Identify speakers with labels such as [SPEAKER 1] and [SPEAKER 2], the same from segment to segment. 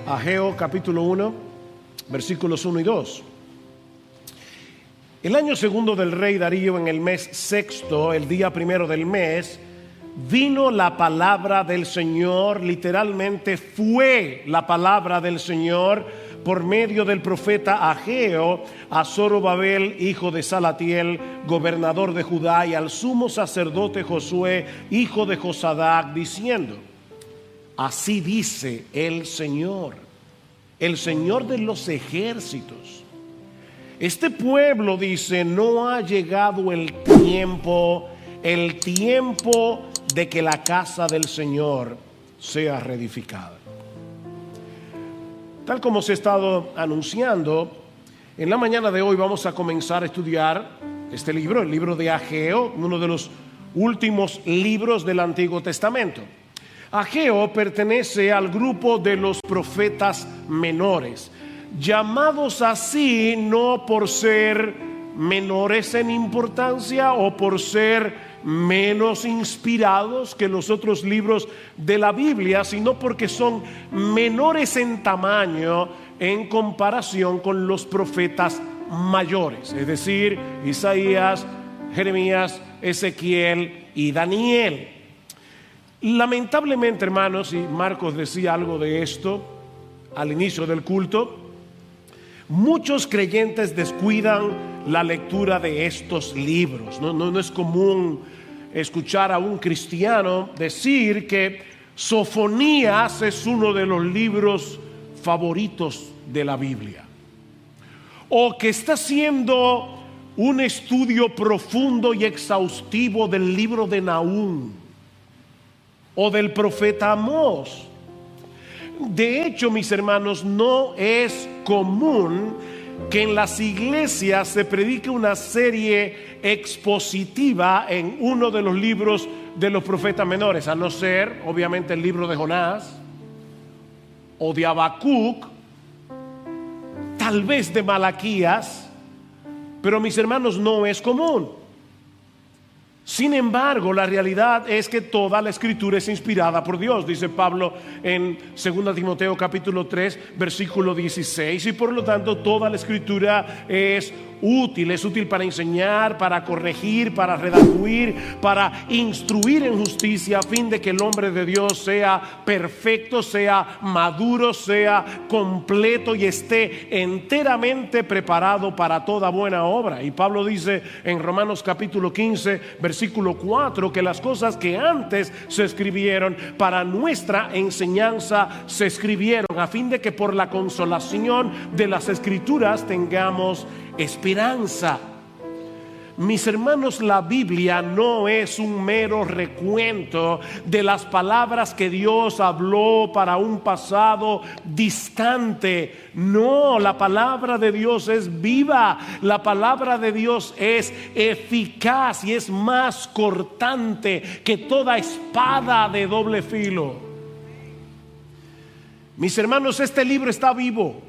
[SPEAKER 1] Ageo capítulo 1, versículos 1 y 2. El año segundo del rey Darío, en el mes sexto, el día primero del mes, vino la palabra del Señor, literalmente fue la palabra del Señor por medio del profeta Ageo a Zorobabel, hijo de Salatiel, gobernador de Judá, y al sumo sacerdote Josué, hijo de Josadac, diciendo: así dice el Señor de los ejércitos. Este pueblo dice: no ha llegado el tiempo de que la casa del Señor sea reedificada. Tal como se ha estado anunciando, en la mañana de hoy vamos a comenzar a estudiar este libro, el libro de Ageo, uno de los últimos libros del Antiguo Testamento. Ageo pertenece al grupo de los profetas menores, llamados así no por ser menores en importancia o por ser menos inspirados que los otros libros de la Biblia, sino porque son menores en tamaño en comparación con los profetas mayores, es decir, Isaías, Jeremías, Ezequiel y Daniel. Lamentablemente, hermanos, y Marcos decía algo de esto al inicio del culto, muchos creyentes descuidan la lectura de estos libros. No es común escuchar a un cristiano decir que Sofonías es uno de los libros favoritos de la Biblia, o que está haciendo un estudio profundo y exhaustivo del libro de Nahum o del profeta Amós. De hecho, mis hermanos, no es común que en las iglesias se predique una serie expositiva en uno de los libros de los profetas menores, a no ser, obviamente, el libro de Jonás o de Habacuc, tal vez de Malaquías, pero mis hermanos, no es común. Sin embargo, la realidad es que toda la escritura es inspirada por Dios, dice Pablo en 2 Timoteo capítulo 3 versículo 16, y por lo tanto toda la escritura es útil para enseñar, para corregir, para redarguir, para instruir en justicia, a fin de que el hombre de Dios sea perfecto, sea maduro, sea completo y esté enteramente preparado para toda buena obra. Y Pablo dice en Romanos capítulo 15 versículo 4 que las cosas que antes se escribieron para nuestra enseñanza se escribieron a fin de que por la consolación de las escrituras tengamos esperanza. Mis hermanos, la Biblia no es un mero recuento de las palabras que Dios habló para un pasado distante. No, la palabra de Dios es viva, la palabra de Dios es eficaz y es más cortante que toda espada de doble filo. Mis hermanos, este libro está vivo.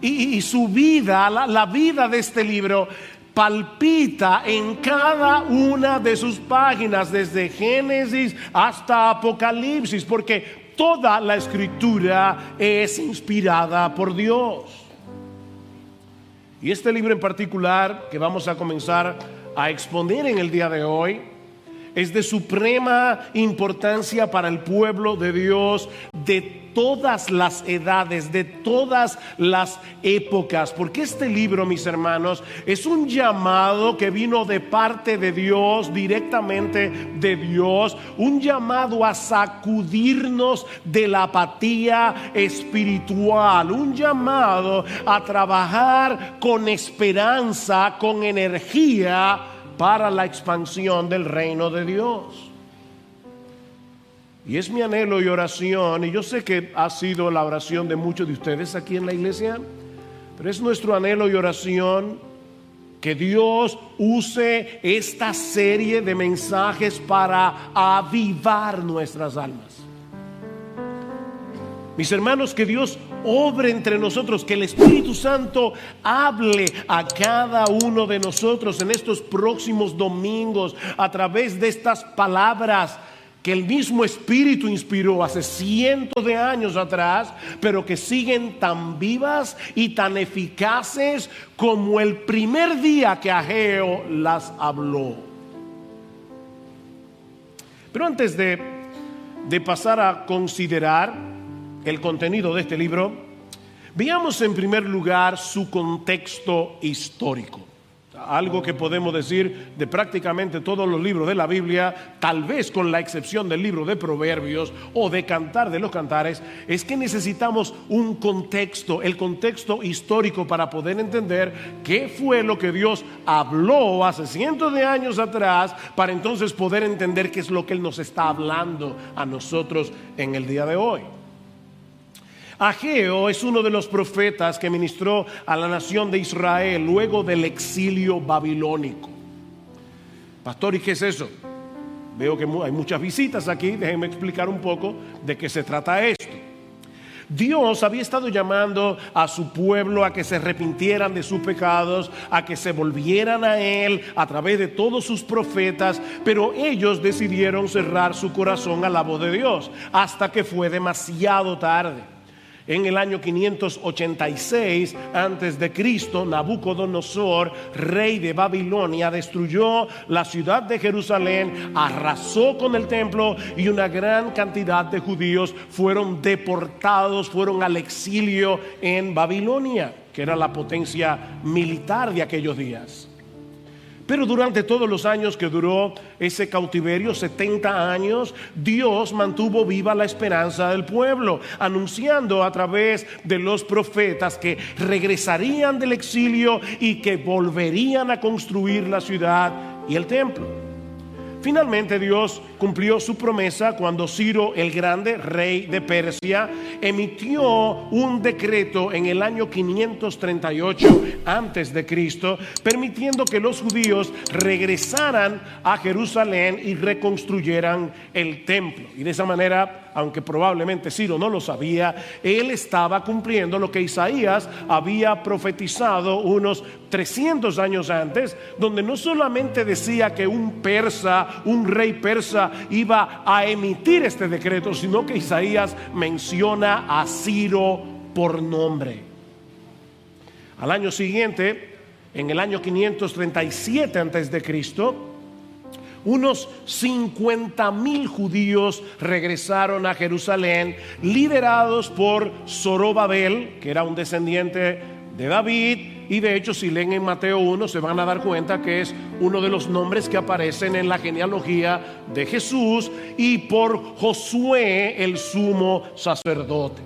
[SPEAKER 1] Y su vida, la vida de este libro, palpita en cada una de sus páginas, desde Génesis hasta Apocalipsis, porque toda la escritura es inspirada por Dios. Y este libro en particular, que vamos a comenzar a exponer en el día de hoy, es de suprema importancia para el pueblo de Dios de todas las edades, de todas las épocas, porque este libro, mis hermanos, es un llamado que vino de parte de Dios, directamente de Dios, un llamado a sacudirnos de la apatía espiritual, un llamado a trabajar con esperanza, con energía para la expansión del reino de Dios. Y es mi anhelo y oración, y yo sé que ha sido la oración de muchos de ustedes aquí en la iglesia, pero es nuestro anhelo y oración que Dios use esta serie de mensajes para avivar nuestras almas. Mis hermanos, que Dios obre entre nosotros, que el Espíritu Santo hable a cada uno de nosotros en estos próximos domingos a través de estas palabras que el mismo Espíritu inspiró hace cientos de años atrás, pero que siguen tan vivas y tan eficaces como el primer día que Ageo las habló. Pero antes de pasar a considerar el contenido de este libro, veamos en primer lugar su contexto histórico. Algo que podemos decir de prácticamente todos los libros de la Biblia, tal vez con la excepción del libro de Proverbios o de Cantar de los Cantares, es que necesitamos un contexto, el contexto histórico, para poder entender qué fue lo que Dios habló hace cientos de años atrás, para entonces poder entender qué es lo que Él nos está hablando a nosotros en el día de hoy. Ageo es uno de los profetas que ministró a la nación de Israel luego del exilio babilónico. Pastor, ¿y qué es eso? Veo que hay muchas visitas aquí. Déjenme explicar un poco de qué se trata esto. Dios había estado llamando a su pueblo a que se arrepintieran de sus pecados, a que se volvieran a Él a través de todos sus profetas, pero ellos decidieron cerrar su corazón a la voz de Dios hasta que fue demasiado tarde. En el año 586 antes de Cristo, Nabucodonosor, rey de Babilonia, destruyó la ciudad de Jerusalén, arrasó con el templo y una gran cantidad de judíos fueron deportados, fueron al exilio en Babilonia, que era la potencia militar de aquellos días. Pero durante todos los años que duró ese cautiverio, 70 años, Dios mantuvo viva la esperanza del pueblo, anunciando a través de los profetas que regresarían del exilio y que volverían a construir la ciudad y el templo. Finalmente Dios cumplió su promesa cuando Ciro el Grande, rey de Persia, emitió un decreto en el año 538 antes de Cristo, permitiendo que los judíos regresaran a Jerusalén y reconstruyeran el templo. Y de esa manera, aunque probablemente Ciro no lo sabía, él estaba cumpliendo lo que Isaías había profetizado unos 300 años antes, donde no solamente decía que un rey persa iba a emitir este decreto, sino que Isaías menciona a Ciro por nombre. Al año siguiente, en el año 537 antes de Cristo, unos 50,000 judíos regresaron a Jerusalén, liderados por Zorobabel, que era un descendiente de David, y de hecho si leen en Mateo 1 se van a dar cuenta que es uno de los nombres que aparecen en la genealogía de Jesús, y por Josué el sumo sacerdote.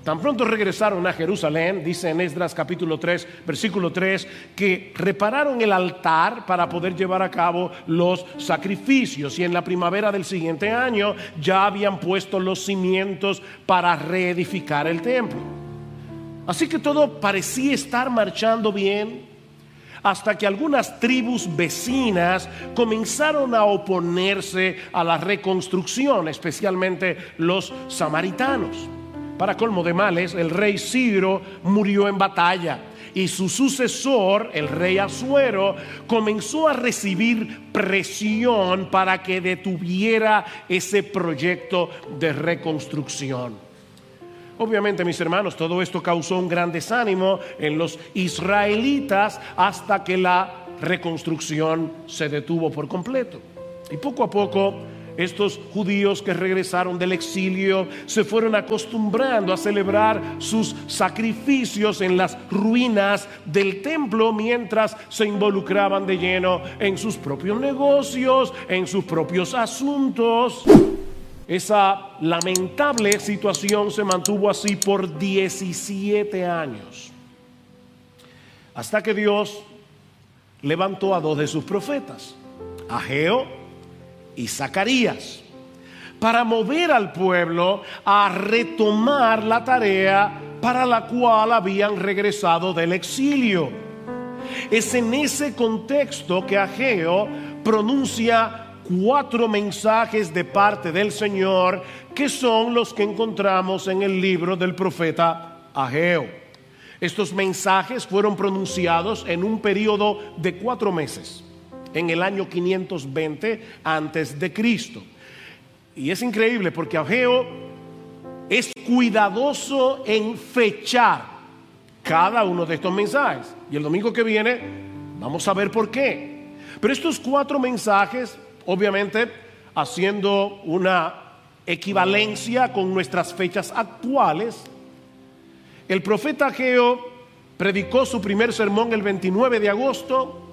[SPEAKER 1] Tan pronto regresaron a Jerusalén, dice en Esdras capítulo 3 versículo 3, que repararon el altar para poder llevar a cabo los sacrificios, y en la primavera del siguiente año ya habían puesto los cimientos para reedificar el templo. Así que todo parecía estar marchando bien, hasta que algunas tribus vecinas comenzaron a oponerse a la reconstrucción, especialmente los samaritanos. Para colmo de males, el rey Ciro murió en batalla, y su sucesor, el rey Asuero, comenzó a recibir presión para que detuviera ese proyecto de reconstrucción. Obviamente, mis hermanos, todo esto causó un gran desánimo en los israelitas hasta que la reconstrucción se detuvo por completo. Y poco a poco, estos judíos que regresaron del exilio se fueron acostumbrando a celebrar sus sacrificios en las ruinas del templo, mientras se involucraban de lleno en sus propios negocios, en sus propios asuntos. Esa lamentable situación se mantuvo así por 17 años, hasta que Dios levantó a dos de sus profetas, Ageo y Zacarías, para mover al pueblo a retomar la tarea para la cual habían regresado del exilio. Es en ese contexto que Ageo pronuncia 4 mensajes de parte del Señor, que son los que encontramos en el libro del profeta Ageo. Estos mensajes fueron pronunciados en un periodo de 4 meses, en el año 520 antes de Cristo. Y es increíble porque Ageo es cuidadoso en fechar cada uno de estos mensajes. Y el domingo que viene vamos a ver por qué. Pero estos 4 mensajes, obviamente, haciendo una equivalencia con nuestras fechas actuales, el profeta Ageo predicó su primer sermón el 29 de agosto,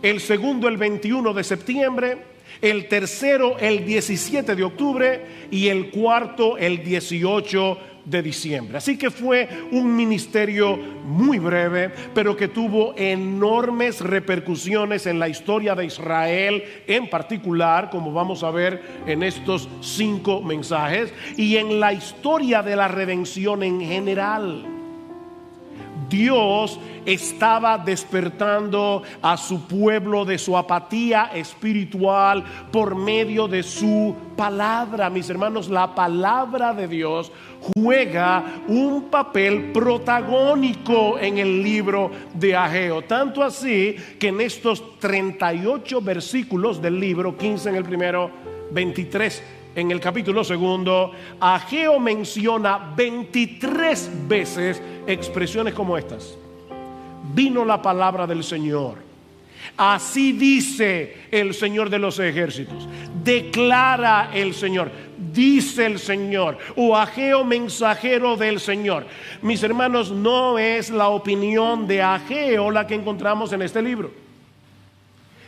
[SPEAKER 1] el segundo el 21 de septiembre, el tercero el 17 de octubre y el cuarto el 18 de diciembre. Así que fue un ministerio muy breve, pero que tuvo enormes repercusiones en la historia de Israel en particular, como vamos a ver en estos 5 mensajes, y en la historia de la redención en general. Dios estaba despertando a su pueblo de su apatía espiritual por medio de su palabra. Mis hermanos, la palabra de Dios juega un papel protagónico en el libro de Ageo. Tanto así que en estos 38 versículos del libro, 15 en el primero, 23 en el capítulo segundo, Ageo menciona 23 veces expresiones como estas: vino la palabra del Señor, así dice el Señor de los ejércitos, declara el Señor, dice el Señor, o Ageo mensajero del Señor. Mis hermanos, no es la opinión de Ageo la que encontramos en este libro.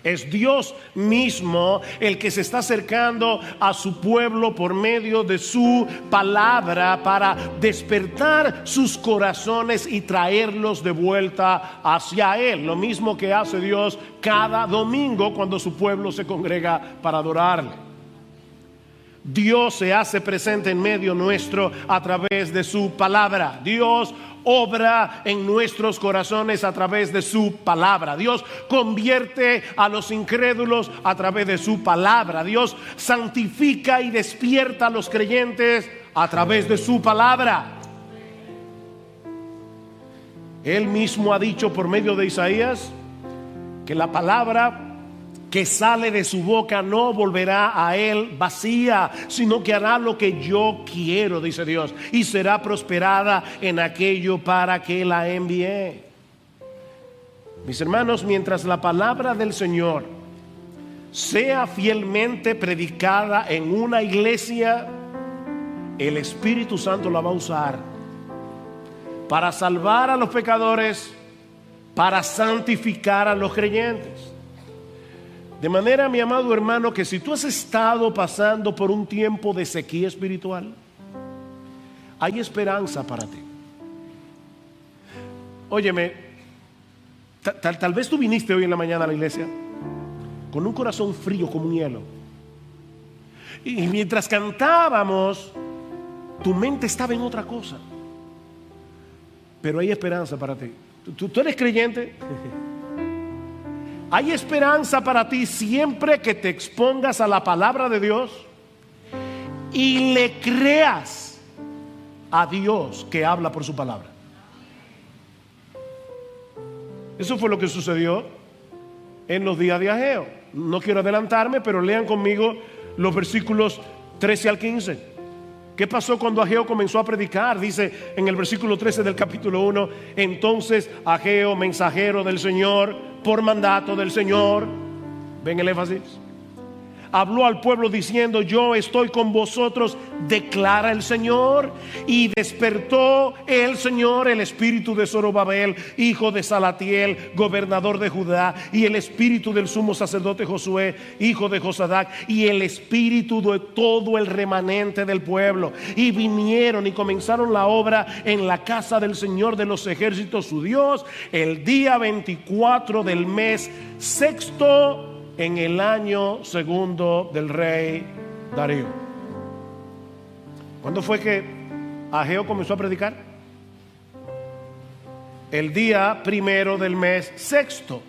[SPEAKER 1] Es Dios mismo el que se está acercando a su pueblo por medio de su palabra para despertar sus corazones y traerlos de vuelta hacia Él. Lo mismo que hace Dios cada domingo cuando su pueblo se congrega para adorarle. Dios se hace presente en medio nuestro a través de su palabra. Dios obra en nuestros corazones a través de su palabra. Dios convierte a los incrédulos a través de su palabra. Dios santifica y despierta a los creyentes a través de su palabra. Él mismo ha dicho por medio de Isaías que la palabra que sale de su boca no volverá a él vacía, sino que hará lo que yo quiero, dice Dios, y será prosperada en aquello para que la envié. Mis hermanos, mientras la palabra del Señor sea fielmente predicada en una iglesia, el Espíritu Santo la va a usar para salvar a los pecadores, para santificar a los creyentes. De manera, mi amado hermano, que si tú has estado pasando por un tiempo de sequía espiritual, hay esperanza para ti. Óyeme, tal vez tú viniste hoy en la mañana a la iglesia con un corazón frío como un hielo. Y mientras cantábamos, tu mente estaba en otra cosa. Pero hay esperanza para ti. ¿Tú eres creyente? Hay esperanza para ti siempre que te expongas a la palabra de Dios y le creas a Dios que habla por su palabra. Eso fue lo que sucedió en los días de Ageo. No quiero adelantarme, pero lean conmigo los versículos 13 al 15. ¿Qué pasó cuando Ageo comenzó a predicar? Dice en el versículo 13 del capítulo 1: entonces Ageo, mensajero del Señor, por mandato del Señor, ven el énfasis, habló al pueblo diciendo: yo estoy con vosotros, declara el Señor. Y despertó el Señor el espíritu de Zorobabel, hijo de Salatiel, gobernador de Judá, y el espíritu del sumo sacerdote Josué, hijo de Josadac, y el espíritu de todo el remanente del pueblo. Y vinieron y comenzaron la obra en la casa del Señor de los ejércitos, su Dios, el día 24 del mes sexto, en el año segundo del rey Darío. ¿Cuándo fue que Ageo comenzó a predicar? El día primero del mes sexto.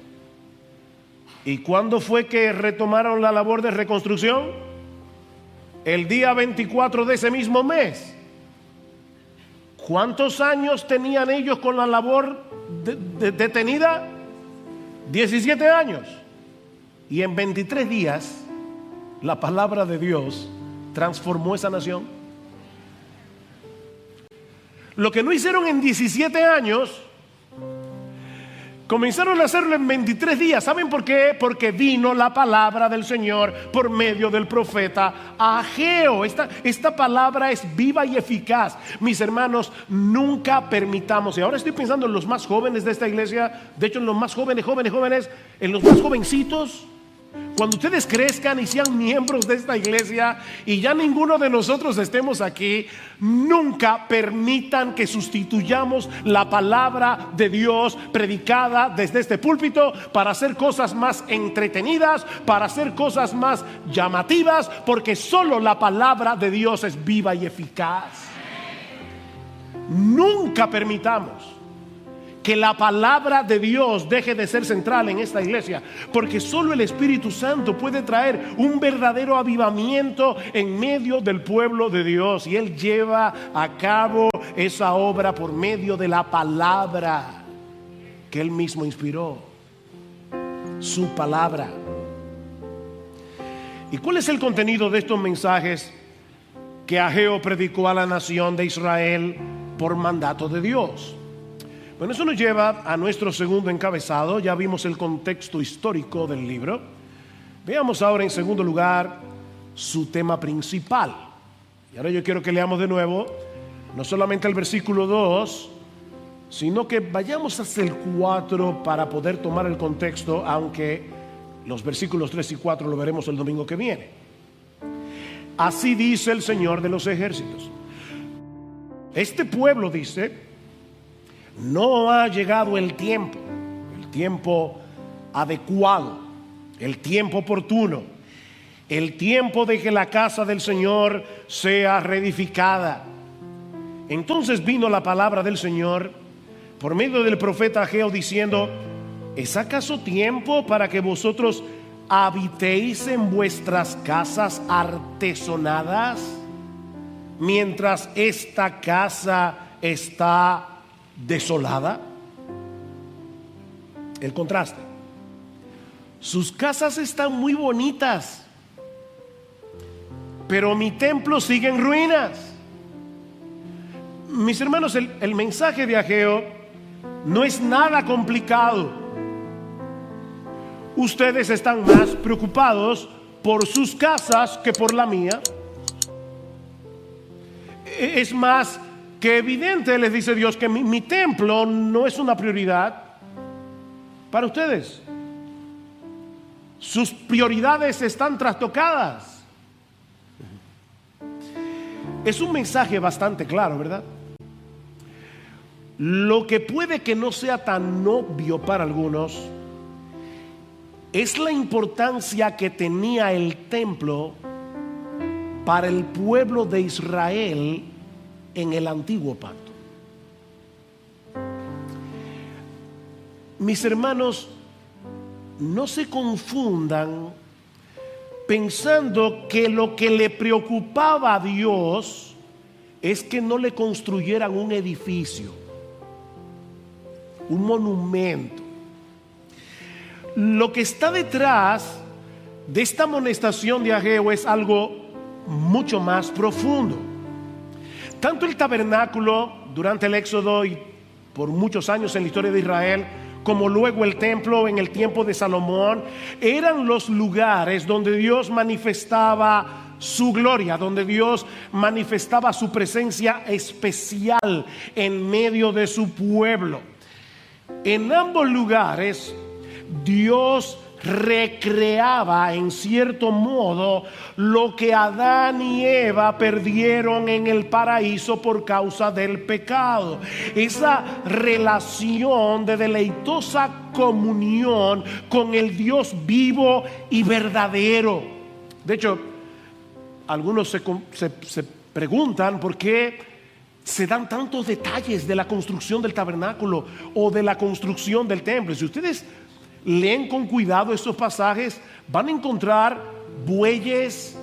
[SPEAKER 1] ¿Y cuándo fue que retomaron la labor de reconstrucción? El día 24 de ese mismo mes. ¿Cuántos años tenían ellos con la labor detenida? 17 años. Y en 23 días la palabra de Dios transformó esa nación. Lo que no hicieron en 17 años, comenzaron a hacerlo en 23 días. ¿Saben por qué? Porque vino la palabra del Señor por medio del profeta Ageo. Esta palabra es viva y eficaz. Mis hermanos, nunca permitamos, y ahora estoy pensando en los más jóvenes de esta iglesia, de hecho en los más jóvenes, en los más jovencitos. Cuando ustedes crezcan y sean miembros de esta iglesia y ya ninguno de nosotros estemos aquí, nunca permitan que sustituyamos la palabra de Dios predicada desde este púlpito para hacer cosas más entretenidas, para hacer cosas más llamativas, porque solo la palabra de Dios es viva y eficaz. Nunca permitamos que la palabra de Dios deje de ser central en esta iglesia, porque solo el Espíritu Santo puede traer un verdadero avivamiento en medio del pueblo de Dios, y Él lleva a cabo esa obra por medio de la palabra que Él mismo inspiró, su palabra. ¿Y cuál es el contenido de estos mensajes que Ageo predicó a la nación de Israel por mandato de Dios? Bueno, eso nos lleva a nuestro segundo encabezado. Ya vimos el contexto histórico del libro. Veamos ahora en segundo lugar su tema principal. Y ahora yo quiero que leamos de nuevo, no solamente el versículo 2, sino que vayamos hasta el 4 para poder tomar el contexto, aunque los versículos 3 y 4 lo veremos el domingo que viene. Así dice el Señor de los ejércitos. Este pueblo dice: no ha llegado el tiempo adecuado, el tiempo oportuno, el tiempo de que la casa del Señor sea reedificada. Entonces vino la palabra del Señor por medio del profeta Ageo diciendo: ¿es acaso tiempo para que vosotros habitéis en vuestras casas artesonadas, mientras esta casa está desolada? El contraste. Sus casas están muy bonitas, pero mi templo sigue en ruinas. Mis hermanos, el mensaje de Ageo no es nada complicado. Ustedes están más preocupados por sus casas que por la mía. Es más que evidente, les dice Dios, que mi templo no es una prioridad para ustedes. Sus prioridades están trastocadas. Es un mensaje bastante claro, ¿verdad? Lo que puede que no sea tan obvio para algunos es la importancia que tenía el templo para el pueblo de Israel en el antiguo pacto. Mis hermanos, no se confundan pensando que lo que le preocupaba a Dios es que no le construyeran un edificio, un monumento. Lo que está detrás de esta amonestación de Ageo es algo mucho más profundo. Tanto el tabernáculo durante el Éxodo y por muchos años en la historia de Israel, como luego el templo en el tiempo de Salomón, eran los lugares donde Dios manifestaba su gloria, donde Dios manifestaba su presencia especial en medio de su pueblo. En ambos lugares Dios recreaba en cierto modo lo que Adán y Eva perdieron en el paraíso por causa del pecado. Esa relación de deleitosa comunión con el Dios vivo y verdadero. De hecho, algunos se preguntan por qué se dan tantos detalles de la construcción del tabernáculo o de la construcción del templo. Si ustedes leen con cuidado estos pasajes, van a encontrar bueyes,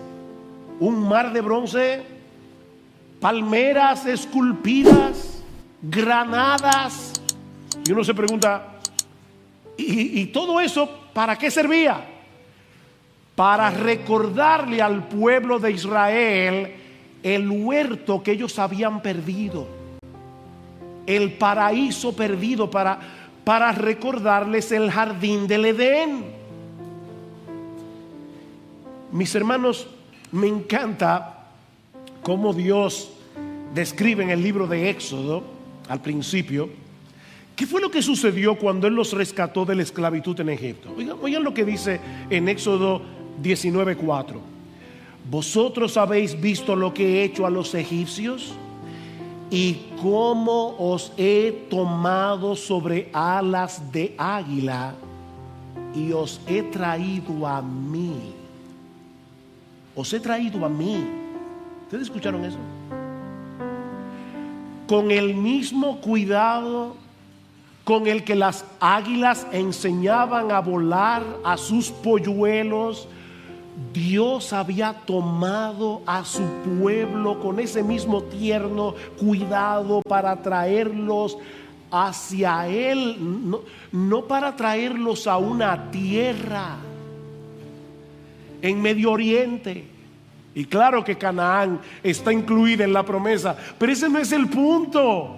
[SPEAKER 1] un mar de bronce, palmeras esculpidas, granadas. Y uno se pregunta, ¿y todo eso para qué servía? para recordarle al pueblo de Israel el huerto que ellos habían perdido, el paraíso perdido, para recordarles el jardín del Edén. Mis hermanos, me encanta cómo Dios describe en el libro de Éxodo, al principio, qué fue lo que sucedió cuando Él los rescató de la esclavitud en Egipto. Oigan lo que dice en Éxodo 19:4. Vosotros habéis visto lo que he hecho a los egipcios y cómo os he tomado sobre alas de águila y os he traído a mí. Os he traído a mí. ¿Ustedes escucharon eso? Con el mismo cuidado con el que las águilas enseñaban a volar a sus polluelos, Dios había tomado a su pueblo con ese mismo tierno cuidado para traerlos hacia Él, no para traerlos a una tierra en Medio Oriente. Y claro que Canaán está incluida en la promesa, pero ese no es el punto.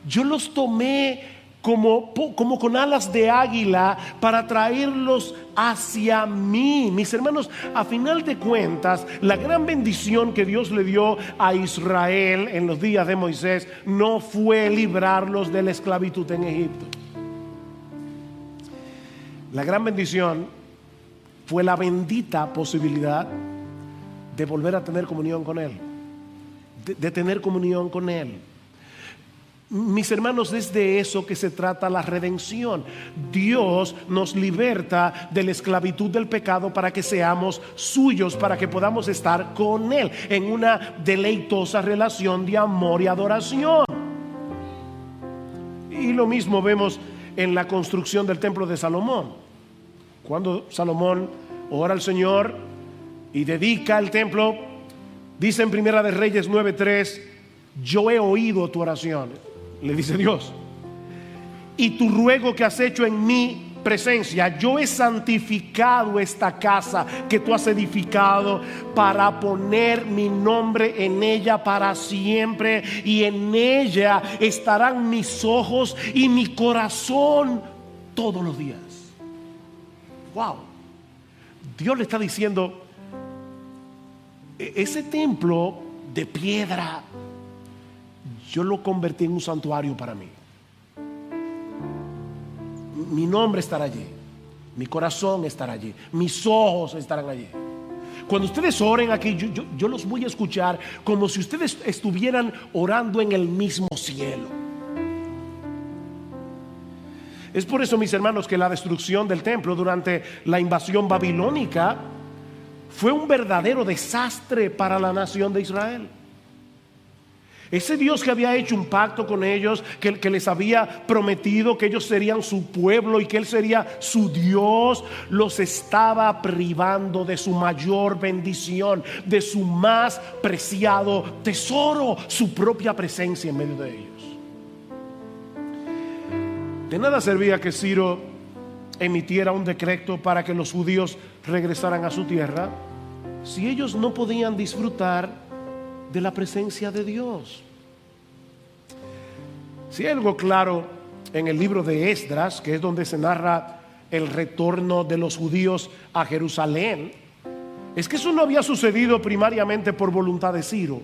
[SPEAKER 1] Yo los tomé como con alas de águila para traerlos hacia mí. Mis hermanos, a final de cuentas, la gran bendición que Dios le dio a Israel en los días de Moisés no fue librarlos de la esclavitud en Egipto. La gran bendición fue la bendita posibilidad de volver a tener comunión con Él, de tener comunión con Él. Mis hermanos, es de eso que se trata la redención. Dios nos liberta de la esclavitud del pecado para que seamos suyos, para que podamos estar con Él en una deleitosa relación de amor y adoración. Y lo mismo vemos en la construcción del templo de Salomón. Cuando Salomón ora al Señor y dedica el templo, dice en Primera de Reyes 9:3: yo he oído tu oración, le dice Dios, y tu ruego que has hecho en mi presencia. Yo he santificado esta casa que tú has edificado para poner mi nombre en ella para siempre, y en ella estarán mis ojos y mi corazón todos los días. Wow. Dios le está diciendo: ese templo de piedra yo lo convertí en un santuario para mí. Mi nombre estará allí, mi corazón estará allí, mis ojos estarán allí. Cuando ustedes oren aquí, yo los voy a escuchar como si ustedes estuvieran orando en el mismo cielo. Es por eso, mis hermanos, que la destrucción del templo durante la invasión babilónica fue un verdadero desastre para la nación de Israel. Ese Dios que había hecho un pacto con ellos, que les había prometido que ellos serían su pueblo y que Él sería su Dios, los estaba privando de su mayor bendición, de su más preciado tesoro, su propia presencia en medio de ellos. De nada servía que Ciro emitiera un decreto para que los judíos regresaran a su tierra si ellos no podían disfrutar de la presencia de Dios. Si hay algo claro en el libro de Esdras, que es donde se narra el retorno de los judíos a Jerusalén, es que eso no había sucedido primariamente por voluntad de Ciro,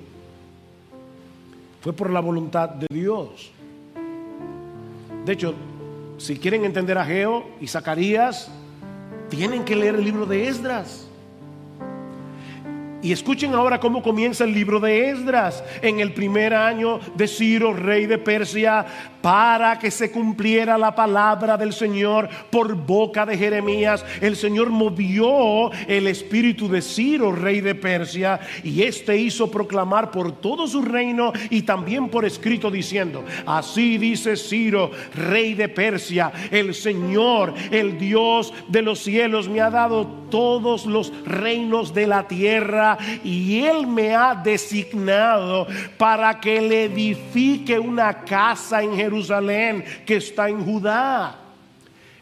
[SPEAKER 1] fue por la voluntad de Dios. De hecho, si quieren entender a Ageo y Zacarías, tienen que leer el libro de Esdras. Y escuchen ahora cómo comienza el libro de Esdras. En el primer año de Ciro, rey de Persia, para que se cumpliera la palabra del Señor por boca de Jeremías, el Señor movió el espíritu de Ciro, rey de Persia, y éste hizo proclamar por todo su reino y también por escrito, diciendo: así dice Ciro, rey de Persia, el Señor, el Dios de los cielos, me ha dado todos los reinos de la tierra, y Él me ha designado para que le edifique una casa en Jerusalén que está en Judá.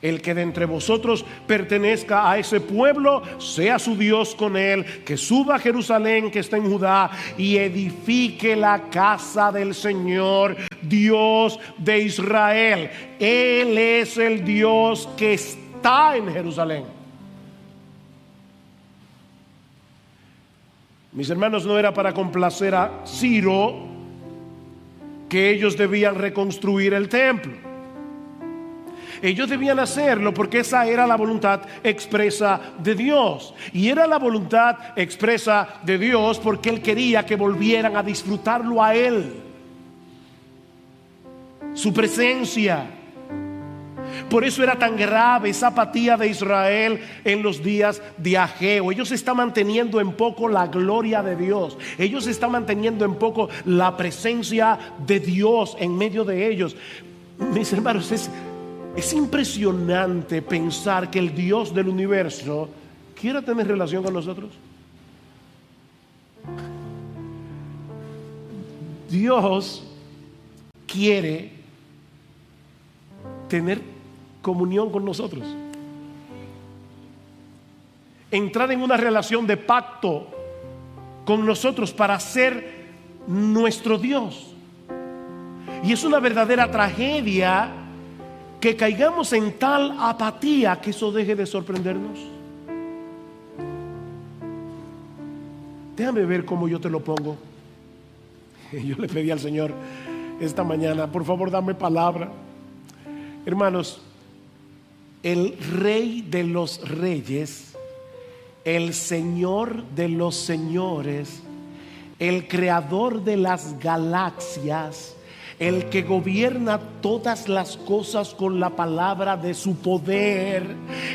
[SPEAKER 1] El que de entre vosotros pertenezca a ese pueblo, sea su Dios con él, que suba a Jerusalén que está en Judá y edifique la casa del Señor, Dios de Israel. Él es el Dios que está en Jerusalén. Mis hermanos, no era para complacer a Ciro que ellos debían reconstruir el templo. Ellos debían hacerlo porque esa era la voluntad expresa de Dios. Y era la voluntad expresa de Dios porque Él quería que volvieran a disfrutarlo a Él, su presencia. Por eso era tan grave esa apatía de Israel en los días de Ageo. Ellos están manteniendo en poco la gloria de Dios. Ellos están manteniendo en poco la presencia de Dios en medio de ellos. Mis hermanos, es impresionante pensar que el Dios del universo quiera tener relación con nosotros. Dios quiere tener comunión con nosotros, entrar en una relación de pacto con nosotros para ser nuestro Dios. Y es una verdadera tragedia que caigamos en tal apatía que eso deje de sorprendernos. Déjame ver cómo yo te lo pongo. Yo le pedí al Señor esta mañana, por favor dame palabra. Hermanos, el Rey de los reyes, el Señor de los señores, el Creador de las galaxias, el que gobierna todas las cosas con la palabra de su poder,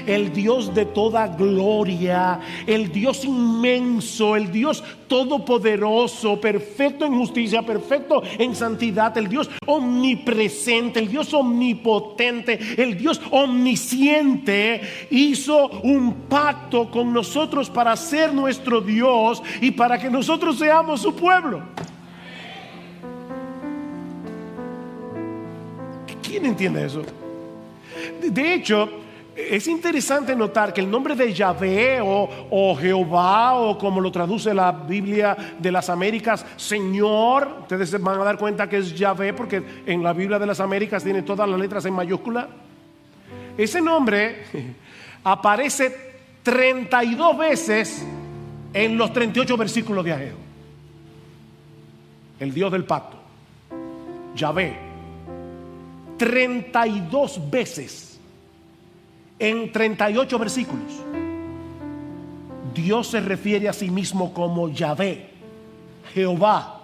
[SPEAKER 1] el Dios de toda gloria, el Dios inmenso, el Dios todopoderoso, perfecto en justicia, perfecto en santidad, el Dios omnipresente, el Dios omnipotente, el Dios omnisciente, hizo un pacto con nosotros para ser nuestro Dios y para que nosotros seamos su pueblo. ¿Quién entiende eso? De hecho, es interesante notar que el nombre de Yahvé o Jehová, o como lo traduce la Biblia de las Américas, Señor, ustedes se van a dar cuenta que es Yahvé porque en la Biblia de las Américas tiene todas las letras en mayúscula. Ese nombre aparece 32 veces en los 38 versículos de Ageo. El Dios del pacto, Yahvé. 32 veces en 38 versículos Dios se refiere a sí mismo como Yahvé, Jehová.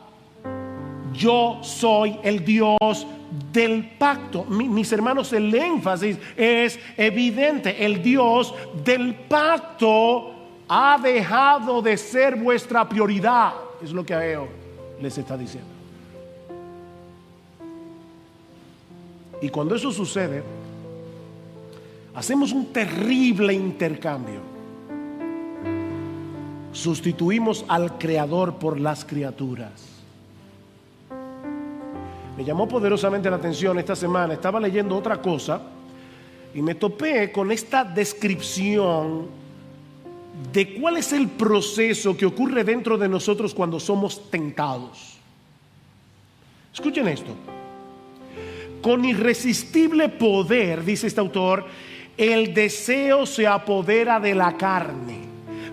[SPEAKER 1] Yo soy el Dios del pacto. Mis hermanos, el énfasis es evidente. El Dios del pacto ha dejado de ser vuestra prioridad. Es lo que Ageo les está diciendo. Y cuando eso sucede, hacemos un terrible intercambio. Sustituimos al Creador por las criaturas. Me llamó poderosamente la atención esta semana. Estaba leyendo otra cosa y me topé con esta descripción de cuál es el proceso que ocurre dentro de nosotros cuando somos tentados. Escuchen esto. Con irresistible poder, dice este autor, el deseo se apodera de la carne.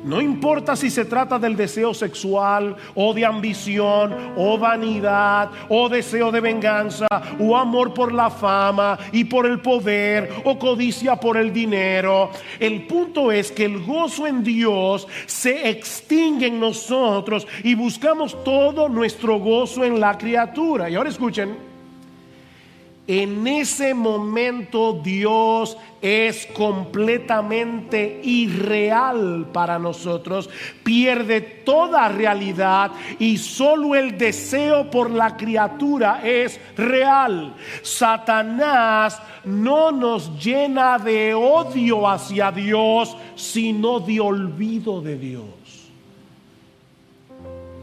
[SPEAKER 1] No importa si se trata del deseo sexual o de ambición o vanidad o deseo de venganza o amor por la fama y por el poder o codicia por el dinero. El punto es que el gozo en Dios se extingue en nosotros y buscamos todo nuestro gozo en la criatura. Y ahora escuchen. En ese momento Dios es completamente irreal para nosotros, pierde toda realidad y solo el deseo por la criatura es real. Satanás no nos llena de odio hacia Dios, sino de olvido de Dios.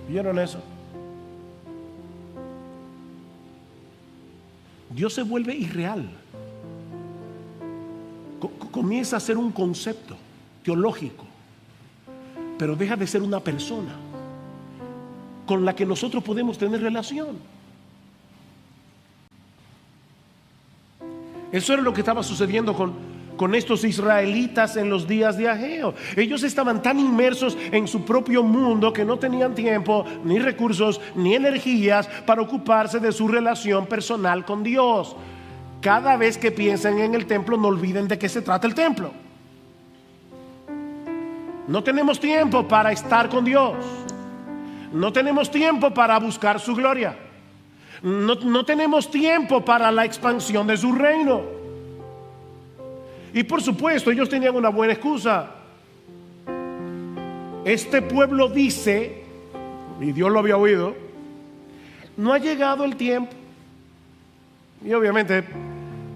[SPEAKER 1] ¿Vieron eso? Dios se vuelve irreal. comienza a ser un concepto teológico, pero deja de ser una persona con la que nosotros podemos tener relación. Eso era lo que estaba sucediendo con estos israelitas en los días de Ageo. Ellos estaban tan inmersos en su propio mundo que no tenían tiempo, ni recursos, ni energías para ocuparse de su relación personal con Dios. Cada vez que piensen en el templo, no olviden de qué se trata el templo. No tenemos tiempo para estar con Dios. No tenemos tiempo para buscar su gloria. No tenemos tiempo para la expansión de su reino. Y por supuesto, ellos tenían una buena excusa. Este pueblo dice, y Dios lo había oído, no ha llegado el tiempo. Y obviamente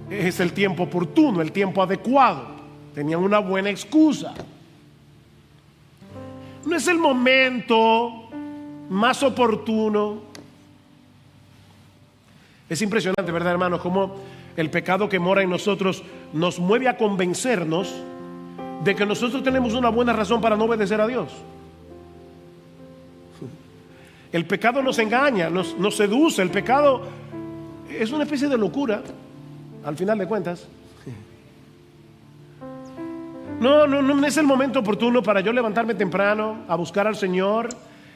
[SPEAKER 1] es el tiempo oportuno, el tiempo adecuado. Tenían una buena excusa. No es el momento más oportuno. Es impresionante, ¿verdad, hermanos? Cómo el pecado que mora en nosotros nos mueve a convencernos de que nosotros tenemos una buena razón para no obedecer a Dios. El pecado nos engaña, nos seduce. El pecado es una especie de locura, al final de cuentas. No es el momento oportuno para yo levantarme temprano a buscar al Señor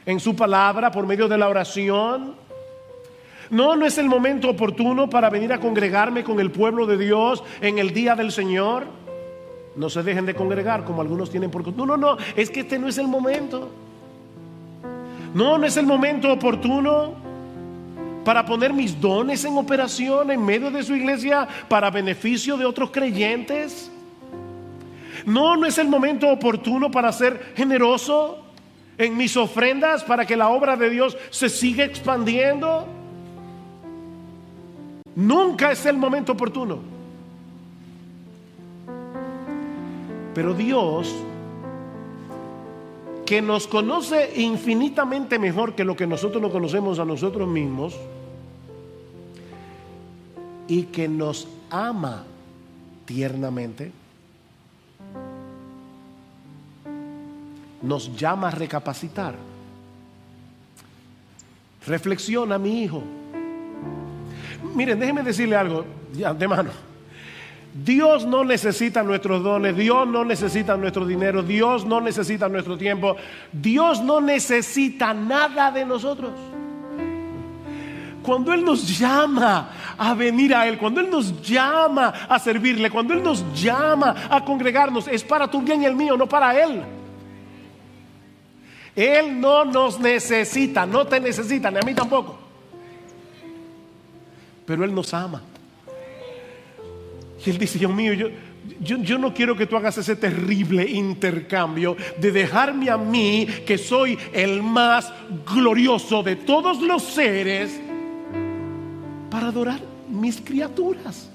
[SPEAKER 1] en su palabra por medio de la oración. No es el momento oportuno para venir a congregarme con el pueblo de Dios en el día del Señor. No se dejen de congregar como algunos tienen por costumbre. No, es que este no es el momento. No es el momento oportuno para poner mis dones en operación en medio de su iglesia para beneficio de otros creyentes. No es el momento oportuno para ser generoso en mis ofrendas para que la obra de Dios se siga expandiendo. Nunca es el momento oportuno. Pero Dios, que nos conoce infinitamente mejor que lo que nosotros nos conocemos a nosotros mismos, y que nos ama tiernamente, nos llama a recapacitar. Reflexiona, mi hijo. Miren, déjenme decirle algo de antemano. Dios no necesita nuestros dones, Dios no necesita nuestro dinero, Dios no necesita nuestro tiempo, Dios no necesita nada de nosotros. Cuando Él nos llama a venir a Él, cuando Él nos llama a servirle, cuando Él nos llama a congregarnos, es para tu bien y el mío, no para Él. Él no nos necesita, no te necesita, ni a mí tampoco. Pero Él nos ama. Y Él dice, Dios mío, yo no quiero que tú hagas ese terrible intercambio de dejarme a mí, que soy el más glorioso de todos los seres, para adorar mis criaturas.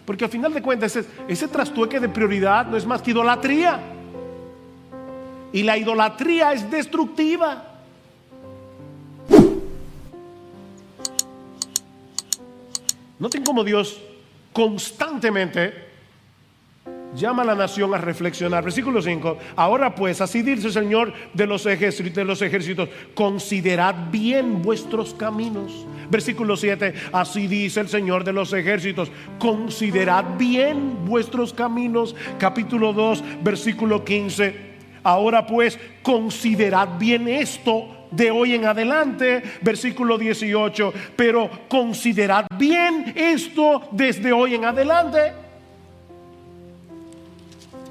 [SPEAKER 1] Porque al final de cuentas ese trastueque de prioridad no es más que idolatría. Y la idolatría es destructiva. Noten cómo Dios constantemente llama a la nación a reflexionar. Versículo 5. Ahora pues, así dice el Señor de los ejércitos, considerad bien vuestros caminos. Versículo 7. Así dice el Señor de los ejércitos, considerad bien vuestros caminos. Capítulo 2, versículo 15. Ahora pues, considerad bien esto de hoy en adelante. Versículo 18. Pero considerad bien esto desde hoy en adelante.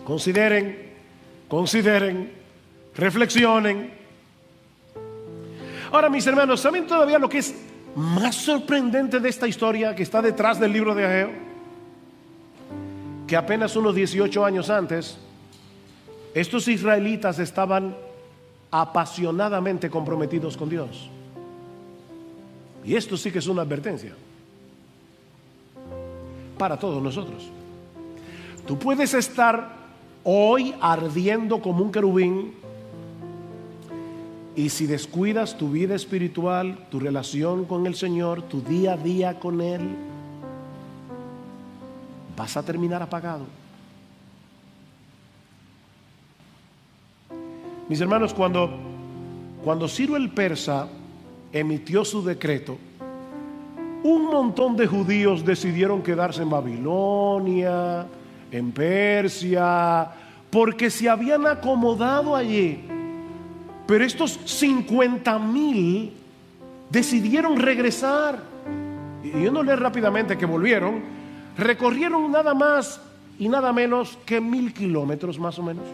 [SPEAKER 1] Consideren, reflexionen. Ahora, mis hermanos, ¿saben todavía lo que es más sorprendente de esta historia que está detrás del libro de Ageo? Que apenas unos 18 años antes, estos israelitas estaban apasionadamente comprometidos con Dios. Y esto sí que es una advertencia para todos nosotros. Tú puedes estar hoy ardiendo como un querubín, y si descuidas tu vida espiritual, tu relación con el Señor, tu día a día con Él, vas a terminar apagado. Mis hermanos, cuando Ciro el persa emitió su decreto, un montón de judíos decidieron quedarse en Babilonia, en Persia, porque se habían acomodado allí. Pero estos 50,000 decidieron regresar. Y yo no leo rápidamente que volvieron. Recorrieron nada más y nada menos que 1,000 kilómetros más o menos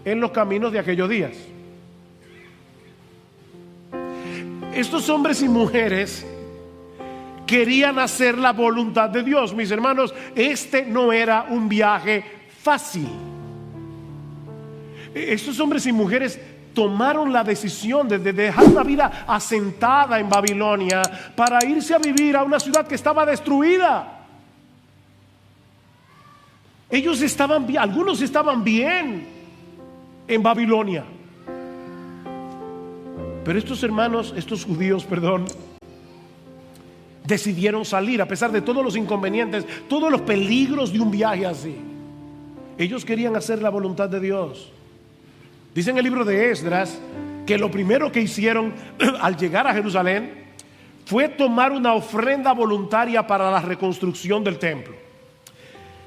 [SPEAKER 1] en los caminos de aquellos días. Estos hombres y mujeres querían hacer la voluntad de Dios. Mis hermanos, este no era un viaje fácil. Estos hombres y mujeres tomaron la decisión de dejar una vida asentada en Babilonia para irse a vivir a una ciudad que estaba destruida. Ellos estaban bien, algunos estaban bien en Babilonia, pero estos hermanos, estos judíos, decidieron salir a pesar de todos los inconvenientes, todos los peligros de un viaje así. Ellos querían hacer la voluntad de Dios. Dice en el libro de Esdras que lo primero que hicieron al llegar a Jerusalén fue tomar una ofrenda voluntaria para la reconstrucción del templo.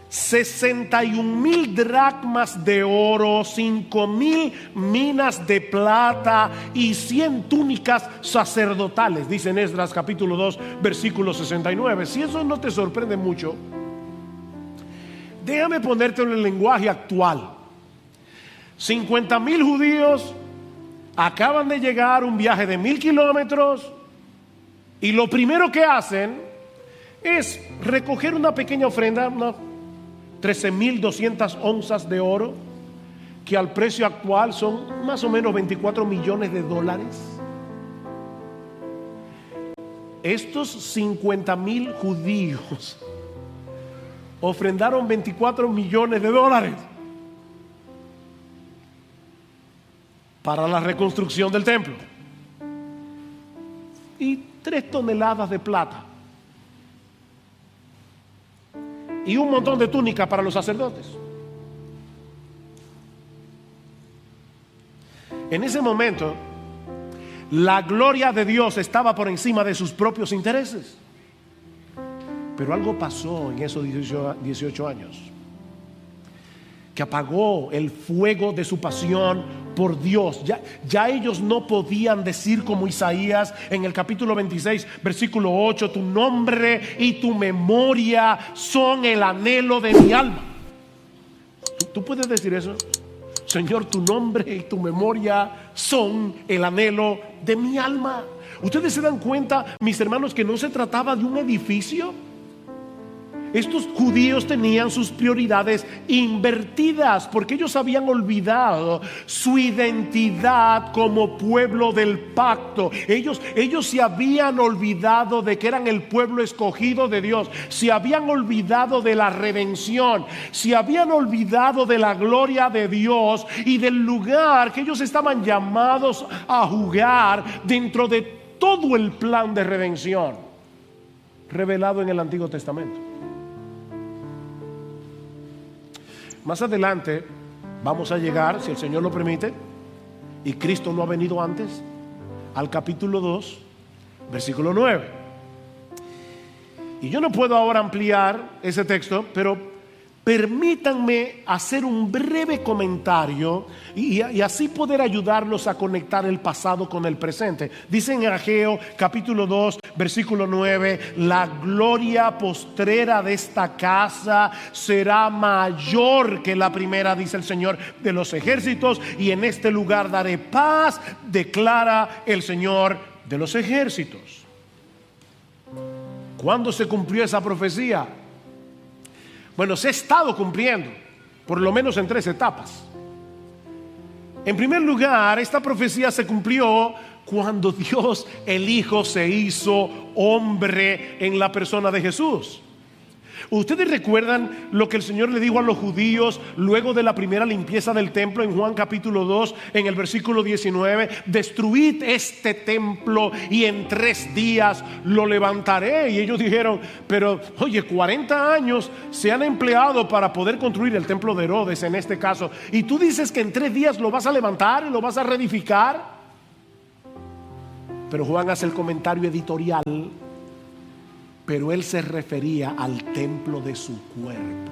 [SPEAKER 1] 61,000 dracmas de oro, 5,000 minas de plata y 100 túnicas sacerdotales, dice en Esdras capítulo 2 versículo 69. Si eso no te sorprende mucho, déjame ponerte en el lenguaje actual. 50,000 judíos acaban de llegar a un viaje de 1,000 kilómetros y lo primero que hacen es recoger una pequeña ofrenda, 13,200 onzas de oro, que al precio actual son más o menos 24 millones de dólares. Estos 50,000 judíos ofrendaron 24 millones de dólares para la reconstrucción del templo y 3 toneladas de plata y un montón de túnicas para los sacerdotes. En ese momento, la gloria de Dios estaba por encima de sus propios intereses. Pero algo pasó en esos 18 años que apagó el fuego de su pasión por Dios. Ya ellos no podían decir como Isaías en el capítulo 26 versículo 8: tu nombre y tu memoria son el anhelo de mi alma. ¿Tú puedes decir eso? Señor, tu nombre y tu memoria son el anhelo de mi alma. ¿Ustedes se dan cuenta, mis hermanos, que no se trataba de un edificio? Estos judíos tenían sus prioridades invertidas porque ellos habían olvidado su identidad como pueblo del pacto. Ellos se habían olvidado de que eran el pueblo escogido de Dios. Se habían olvidado de la redención. Se habían olvidado de la gloria de Dios y del lugar que ellos estaban llamados a jugar dentro de todo el plan de redención revelado en el Antiguo Testamento. Más adelante vamos a llegar, si el Señor lo permite, y Cristo no ha venido antes, al capítulo 2, versículo 9. Y yo no puedo ahora ampliar ese texto, pero permítanme hacer un breve comentario y así poder ayudarlos a conectar el pasado con el presente. Dice en Ageo capítulo 2 versículo 9: la gloria postrera de esta casa será mayor que la primera, dice el Señor de los ejércitos, y en este lugar daré paz, declara el Señor de los ejércitos. ¿Cuándo se cumplió esa profecía? Bueno, se ha estado cumpliendo, por lo menos en 3 etapas. En primer lugar, esta profecía se cumplió cuando Dios el Hijo se hizo hombre en la persona de Jesús. Ustedes recuerdan lo que el Señor le dijo a los judíos luego de la primera limpieza del templo en Juan capítulo 2, en el versículo 19: destruid este templo y en 3 días lo levantaré. Y ellos dijeron: pero oye, 40 años se han empleado para poder construir el templo de Herodes en este caso, y tú dices que en 3 días lo vas a levantar y lo vas a reedificar. Pero Juan hace el comentario editorial: pero él se refería al templo de su cuerpo.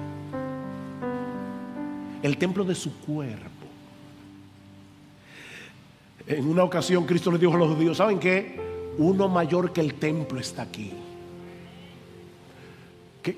[SPEAKER 1] El templo de su cuerpo. En una ocasión Cristo le dijo a los judíos: ¿saben qué? Uno mayor que el templo está aquí.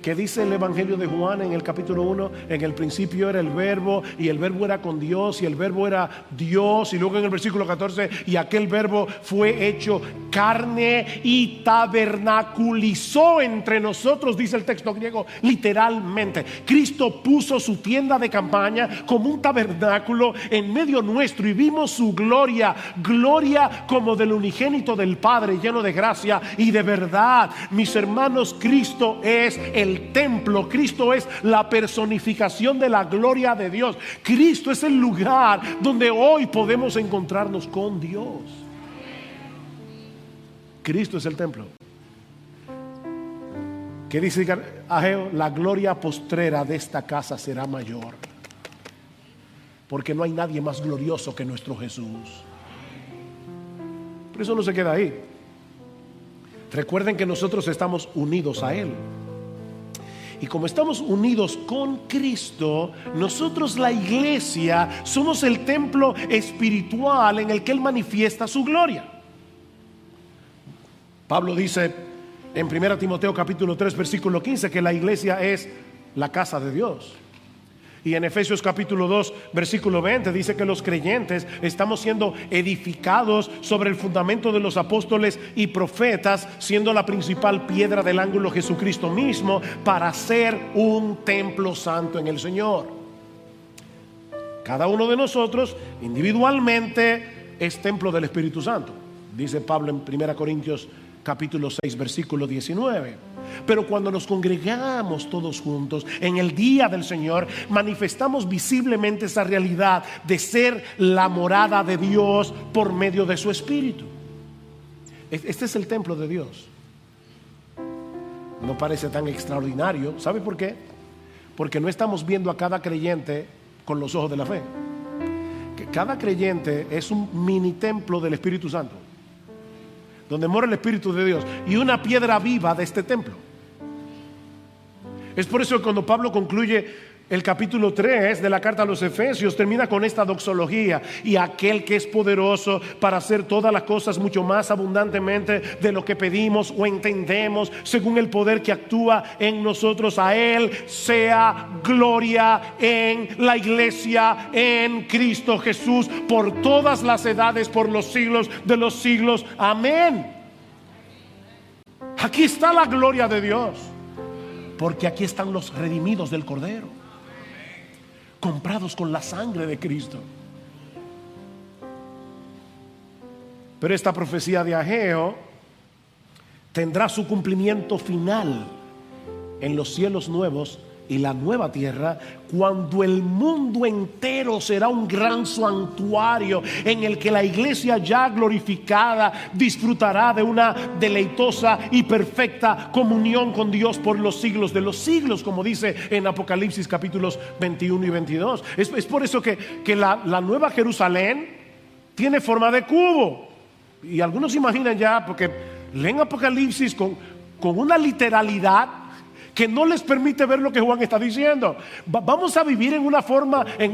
[SPEAKER 1] ¿Qué dice el Evangelio de Juan en el capítulo 1? En el principio era el verbo, y el verbo era con Dios, y el verbo era Dios. Y luego en el versículo 14: y aquel verbo fue hecho carne y tabernaculizó entre nosotros, dice el texto griego, literalmente. Cristo puso su tienda de campaña como un tabernáculo en medio nuestro, y vimos su gloria, gloria como del unigénito del Padre, lleno de gracia y de verdad. Mis hermanos, Cristo es el templo. Cristo es la personificación de la gloria de Dios. Cristo es el lugar donde hoy podemos encontrarnos con Dios. Cristo es el templo. ¿Qué dice Ageo? La gloria postrera de esta casa será mayor, porque no hay nadie más glorioso que nuestro Jesús. Pero eso no se queda ahí. Recuerden que nosotros estamos unidos a Él. Y como estamos unidos con Cristo, nosotros, la iglesia, somos el templo espiritual en el que Él manifiesta su gloria. Pablo dice en 1 Timoteo capítulo 3 versículo 15 que la iglesia es la casa de Dios. Y en Efesios capítulo 2 versículo 20 dice que los creyentes estamos siendo edificados sobre el fundamento de los apóstoles y profetas, siendo la principal piedra del ángulo Jesucristo mismo, para ser un templo santo en el Señor. Cada uno de nosotros individualmente es templo del Espíritu Santo, dice Pablo en 1 Corintios capítulo 6 versículo 19. Pero cuando nos congregamos todos juntos en el día del Señor, manifestamos visiblemente esa realidad de ser la morada de Dios por medio de su Espíritu. Este es el templo de Dios. No parece tan extraordinario. ¿Sabe por qué? Porque no estamos viendo a cada creyente con los ojos de la fe. Cada creyente es un mini templo del Espíritu Santo, donde mora el Espíritu de Dios, y una piedra viva de este templo. Es por eso que cuando Pablo concluye el capítulo 3 de la carta a los Efesios, termina con esta doxología: y aquel que es poderoso para hacer todas las cosas mucho más abundantemente de lo que pedimos o entendemos, según el poder que actúa en nosotros, a Él sea gloria en la iglesia, en Cristo Jesús, por todas las edades, por los siglos de los siglos. Amén. Aquí está la gloria de Dios, porque aquí están los redimidos del Cordero, comprados con la sangre de Cristo. Pero esta profecía de Ageo tendrá su cumplimiento final en los cielos nuevos y la nueva tierra, cuando el mundo entero será un gran santuario en el que la iglesia ya glorificada disfrutará de una deleitosa y perfecta comunión con Dios por los siglos de los siglos, como dice en Apocalipsis capítulos 21 y 22. Es por eso que la nueva Jerusalén tiene forma de cubo, y algunos se imaginan ya, porque leen Apocalipsis con una literalidad que no les permite ver lo que Juan está diciendo. ¿Vamos a vivir en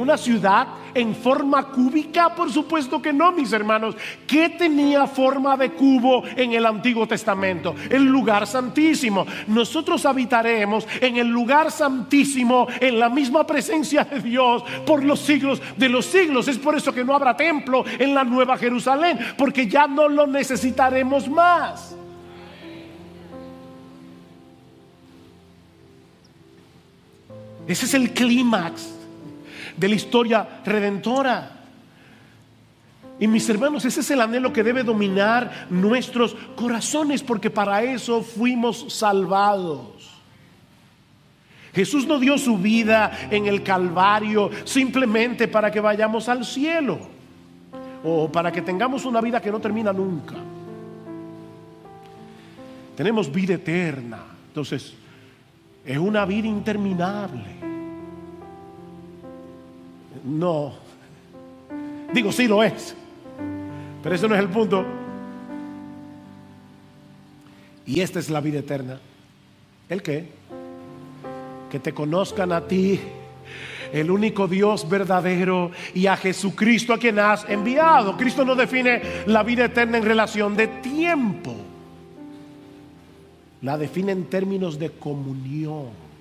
[SPEAKER 1] una ciudad en forma cúbica? Por supuesto que no, mis hermanos. ¿Qué tenía forma de cubo en el Antiguo Testamento? El lugar santísimo. Nosotros habitaremos en el lugar santísimo, en la misma presencia de Dios por los siglos de los siglos. Es por eso que no habrá templo en la Nueva Jerusalén, porque ya no lo necesitaremos más. Ese es el clímax de la historia redentora. Y mis hermanos, ese es el anhelo que debe dominar nuestros corazones, porque para eso fuimos salvados. Jesús no dio su vida en el Calvario simplemente para que vayamos al cielo o para que tengamos una vida que no termina nunca. Tenemos vida eterna. Entonces, es una vida interminable. No, digo, sí lo es, pero ese no es el punto. Y esta es la vida eterna. ¿El qué? Que te conozcan a ti, el único Dios verdadero, y a Jesucristo a quien has enviado. Cristo no define la vida eterna en relación de tiempo, la define en términos de comunión.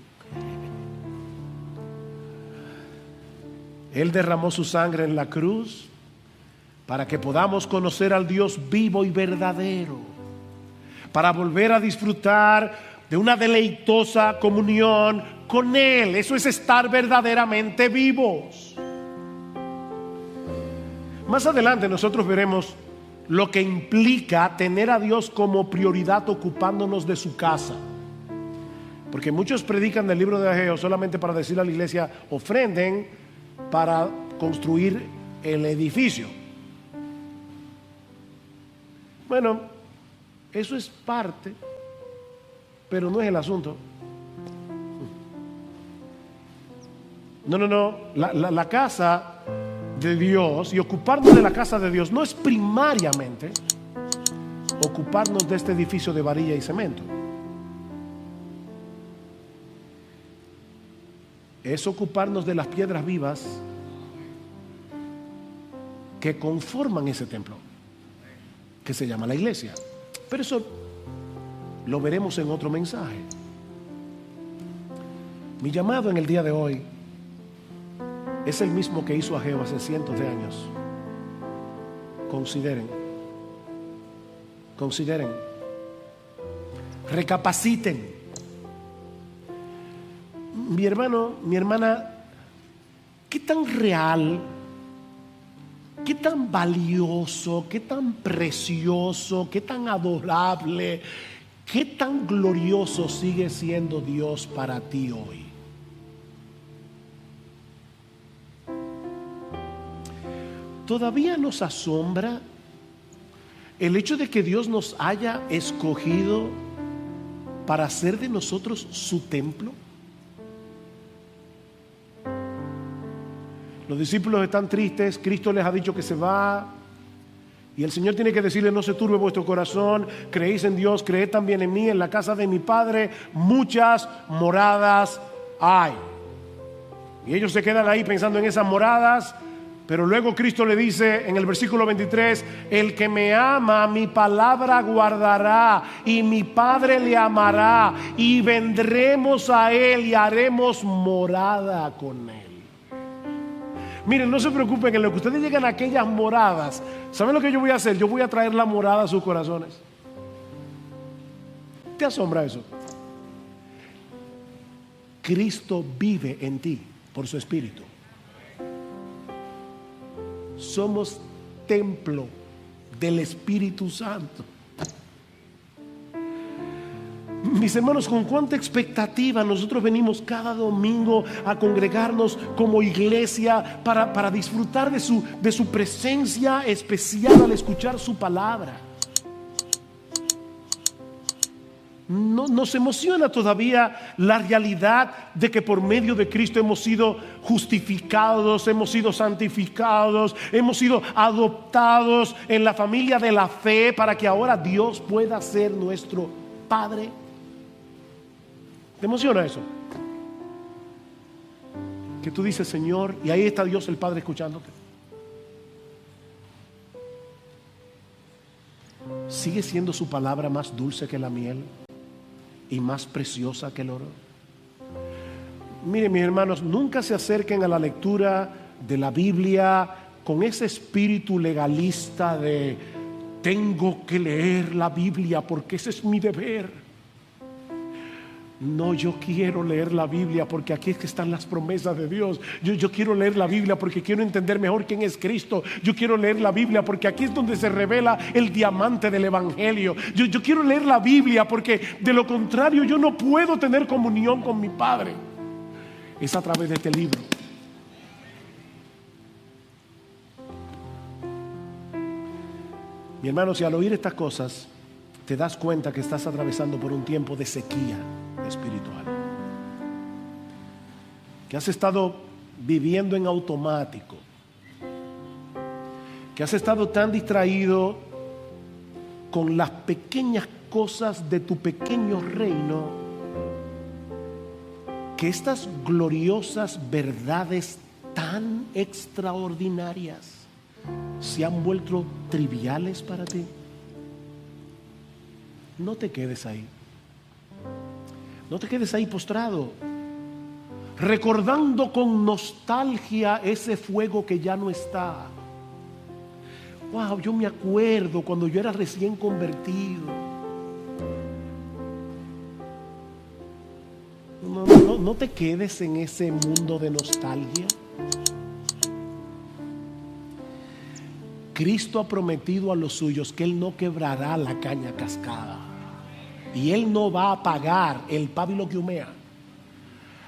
[SPEAKER 1] Él derramó su sangre en la cruz para que podamos conocer al Dios vivo y verdadero, para volver a disfrutar de una deleitosa comunión con Él. Eso es estar verdaderamente vivos. Más adelante nosotros veremos lo que implica tener a Dios como prioridad ocupándonos de su casa. Porque muchos predican del libro de Ageo solamente para decirle a la iglesia: ofrenden para construir el edificio. Bueno, eso es parte, pero no es el asunto. No. La casa de Dios y ocuparnos de la casa de Dios no es primariamente ocuparnos de este edificio de varilla y cemento. Es ocuparnos de las piedras vivas que conforman ese templo, que se llama la iglesia. Pero eso lo veremos en otro mensaje. Mi llamado en el día de hoy es el mismo que hizo Ageo hace cientos de años. Consideren, recapaciten. Mi hermano, mi hermana, ¿qué tan real, qué tan valioso, qué tan precioso, qué tan adorable, qué tan glorioso sigue siendo Dios para ti hoy? Todavía nos asombra el hecho de que Dios nos haya escogido para hacer de nosotros su templo. Los discípulos están tristes, Cristo les ha dicho que se va, y el Señor tiene que decirles: no se turbe vuestro corazón, creéis en Dios, creed también en mí. En la casa de mi Padre muchas moradas hay. Y ellos se quedan ahí pensando en esas moradas. Pero luego Cristo le dice en el versículo 23: el que me ama, mi palabra guardará, y mi Padre le amará, y vendremos a él y haremos morada con él. Miren, no se preocupen, en lo que ustedes llegan a aquellas moradas, ¿saben lo que yo voy a hacer? Yo voy a traer la morada a sus corazones. ¿Te asombra eso? Cristo vive en ti por su Espíritu. Somos templo del Espíritu Santo. Mis hermanos, con cuánta expectativa nosotros venimos cada domingo a congregarnos como iglesia para disfrutar de su presencia especial al escuchar su palabra. No, nos emociona todavía la realidad de que por medio de Cristo hemos sido justificados, hemos sido santificados, hemos sido adoptados en la familia de la fe para que ahora Dios pueda ser nuestro Padre. ¿Te emociona eso? Que tú dices: Señor, y ahí está Dios el Padre escuchándote. ¿Sigue siendo su palabra más dulce que la miel y más preciosa que el oro? Miren, mis hermanos, nunca se acerquen a la lectura de la Biblia con ese espíritu legalista de tengo que leer la Biblia porque ese es mi deber. No, yo quiero leer la Biblia porque aquí es que están las promesas de Dios. Yo quiero leer la Biblia porque quiero entender mejor quién es Cristo. Yo quiero leer la Biblia porque aquí es donde se revela el diamante del Evangelio. Yo quiero leer la Biblia porque de lo contrario yo no puedo tener comunión con mi Padre. es a través de este libro. Mi hermano, si al oír estas cosas te das cuenta que estás atravesando por un tiempo de sequía espiritual, que has estado viviendo en automático, que has estado tan distraído con las pequeñas cosas de tu pequeño reino, que estas gloriosas verdades tan extraordinarias se han vuelto triviales para ti. No te quedes ahí. No te quedes ahí postrado, recordando con nostalgia ese fuego que ya no está. Wow, yo me acuerdo cuando yo era recién convertido. No te quedes en ese mundo de nostalgia. Cristo ha prometido a los suyos que Él no quebrará la caña cascada y Él no va a apagar el pábilo que humea.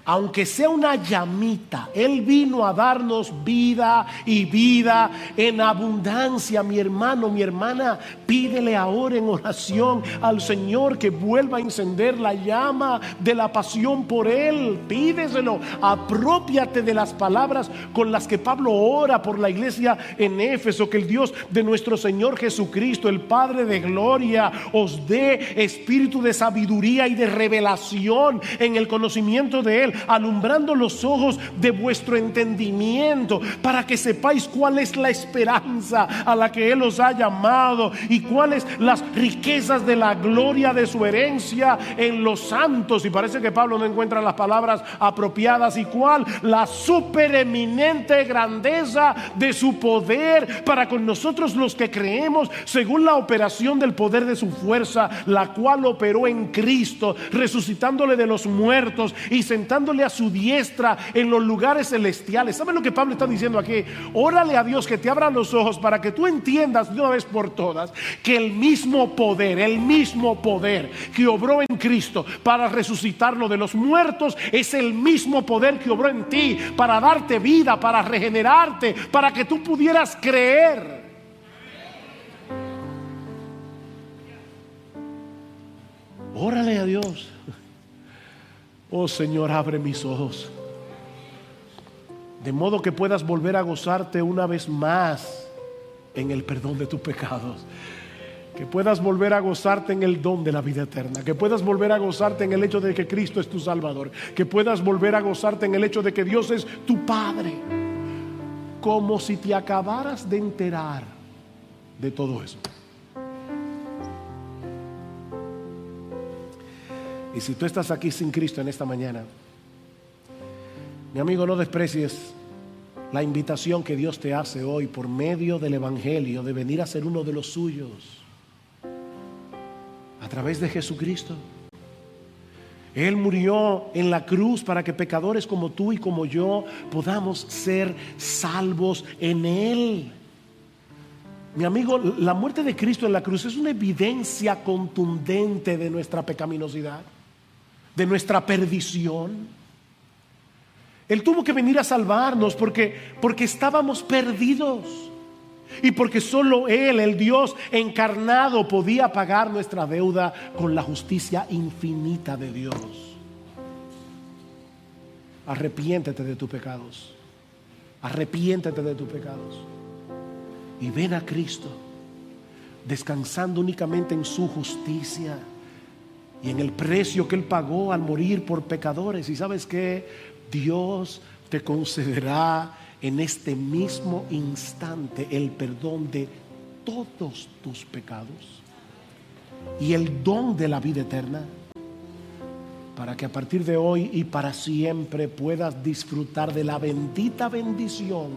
[SPEAKER 1] Aunque sea una llamita, Él vino a darnos vida y vida en abundancia. Mi hermano, mi hermana, pídele ahora en oración al Señor que vuelva a encender la llama de la pasión por Él. Pídeselo, apropiate de las palabras con las que Pablo ora por la iglesia en Éfeso. Que el Dios de nuestro Señor Jesucristo, el Padre de gloria, os dé espíritu de sabiduría y de revelación en el conocimiento de Él, alumbrando los ojos de vuestro entendimiento, para que sepáis cuál es la esperanza a la que Él os ha llamado y cuáles las riquezas de la gloria de su herencia en los santos. Y parece que Pablo no encuentra las palabras apropiadas. Y cuál la supereminente grandeza de su poder para con nosotros los que creemos, según la operación del poder de su fuerza, la cual operó en Cristo, resucitándole de los muertos y sentándole a su diestra en los lugares celestiales. ¿Saben lo que Pablo está diciendo aquí? Órale a Dios que te abra los ojos para que tú entiendas de una vez por todas que el mismo poder que obró en Cristo para resucitarlo de los muertos es el mismo poder que obró en ti para darte vida, para regenerarte, para que tú pudieras creer. Órale a Dios. Oh Señor, abre mis ojos, de modo que puedas volver a gozarte una vez más en el perdón de tus pecados, que puedas volver a gozarte en el don de la vida eterna, que puedas volver a gozarte en el hecho de que Cristo es tu Salvador, que puedas volver a gozarte en el hecho de que Dios es tu Padre, como si te acabaras de enterar de todo eso. Y si tú estás aquí sin Cristo en esta mañana, mi amigo, no desprecies la invitación que Dios te hace hoy por medio del Evangelio de venir a ser uno de los suyos a través de Jesucristo. Él murió en la cruz para que pecadores como tú y como yo podamos ser salvos en Él. Mi amigo, la muerte de Cristo en la cruz es una evidencia contundente de nuestra pecaminosidad, de nuestra perdición. Él tuvo que venir a salvarnos porque estábamos perdidos y porque solo Él, el Dios encarnado, podía pagar nuestra deuda con la justicia infinita de Dios. Arrepiéntete de tus pecados. Arrepiéntete de tus pecados y ven a Cristo, descansando únicamente en su justicia y en el precio que Él pagó al morir por pecadores. Y sabes que Dios te concederá en este mismo instante el perdón de todos tus pecados y el don de la vida eterna, para que a partir de hoy y para siempre puedas disfrutar de la bendita bendición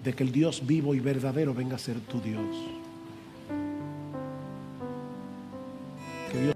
[SPEAKER 1] de que el Dios vivo y verdadero venga a ser tu Dios. Que Dios